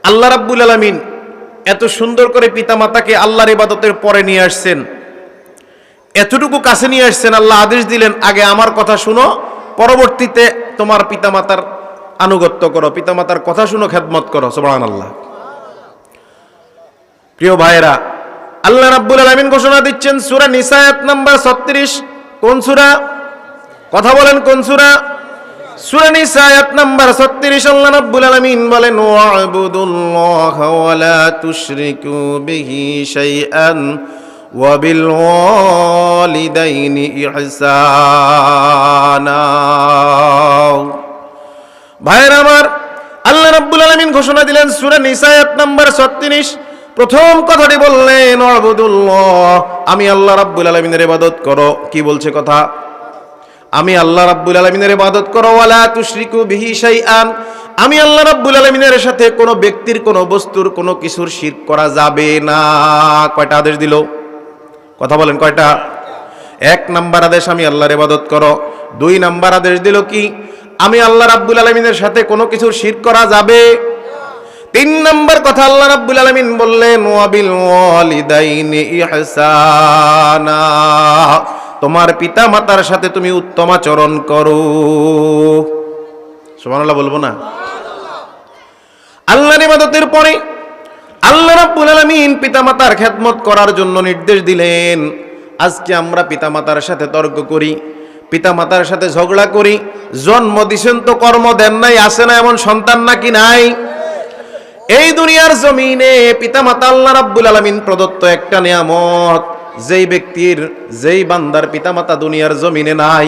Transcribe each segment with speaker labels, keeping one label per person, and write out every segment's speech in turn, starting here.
Speaker 1: আল্লাহ রাব্বুল আলামিন এত সুন্দর করে পিতামাতাকে আল্লাহর ইবাদতের পরে নিয়ে আসছেন, এতটুকু কাছে নিয়ে আসছেন। আল্লাহ আদেশ দিলেন, আগে আমার কথা শুনো, পরবর্তীতে তোমার পিতামাতার আনুগত্য করো, পিতামাতার কথা শুনো, খেদমত করো। সুবহানাল্লাহ। প্রিয় ভাইয়েরা, আল্লাহ রাব্বুল আলামিন ঘোষণা দিচ্ছেন সূরা নিসা আয়াত নাম্বার 36। কোন সূরা? কথা বলেন, কোন সূরা? সূরা নিসা আয়াত নাম্বার 36। আল্লাহ রাব্বুল আলামিন বলেন, ওয়া'বুদুল্লাহা ওয়া লা তুশরিকু বিহি শাইআন ওয়া বিল ওয়ালিদাইনি ইহসানা। ভাইয়েরা আমার, আল্লাহ রাব্বুল আলামিন ঘোষণা দিলেন সূরা নিসা আয়াত নাম্বার 36। প্রথম কথাটি বললেন, ওয়া'বুদুল্লাহ, আমি আল্লাহ রাব্বুল আলামিনের ইবাদত করো। কি বলছে কথা? আমি আল্লাহ রাব্বুল আলামিনের ইবাদত করো। ওয়ালা তুশরিকু বিহি শাইআন, আমি আল্লাহ রাব্বুল আলামিনের সাথে কোনো ব্যক্তির, কোনো বস্তুর, কোনো কিছুর শিরক করা যাবে না। কয়টা আদেশ দিল? কথা বলেন, কয়টা? এক নাম্বার আদেশ, আমি আল্লাহর ইবাদত করো। দুই নাম্বার আদেশ দিল কি? আমি আল্লাহ রাব্বুল আলামিনের সাথে কোনো কিছুর শিরক করা যাবে। তিন নাম্বার কথা আল্লাহ রাব্বুল আলামিন বললেন, ওয়াবিল ওয়ালিদাইনি ইহসানা, তোমার পিতা মাতার সাথে তুমি উত্তম আচরণ করো। সুবহানাল্লাহ বলবো না? আল্লাহর ইবাদতের পরে আল্লাহ রাব্বুল আলামিন পিতামাতার খেদমত করার জন্য নির্দেশ দিলেন। আজকে আমরা পিতামাতার সাথে তর্ক করি, পিতামাতার সাথে ঝগড়া করি। জন্ম দিছেন তো কর্ম দেন নাই, আছে না এমন সন্তান নাকি নাই? এই দুনিয়ার জমিনে পিতামাতা আল্লাহ রাব্বুল আলামিন প্রদত্ত একটা নিয়ামত। যেই ব্যক্তির, যেই বান্দার পিতামাতা দুনিয়ার জমিনে নাই,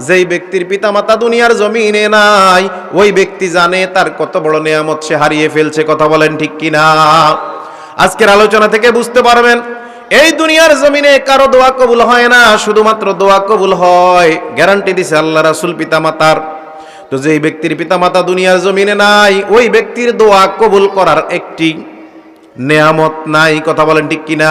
Speaker 1: যেই ব্যক্তির পিতামাতা দুনিয়ার জমিনে নাই, ওই ব্যক্তি জানে তার কত বড় নিয়ামত সে হারিয়ে ফেলছে। কথা বলেন ঠিক কিনা? আজকের আলোচনা থেকে বুঝতে পারবেন, এই দুনিয়ার জমিনে কারো দোয়া কবুল হয় না, শুধুমাত্র দোয়া কবুল হয়, গ্যারান্টি দিছে আল্লাহ রাসূল পিতামাতার। তো যেই ব্যক্তির পিতামাতা দুনিয়ার জমিনে নাই, ওই ব্যক্তির দোয়া কবুল করার একটি নিয়ামত নাই। কথা বলেন ঠিক কিনা?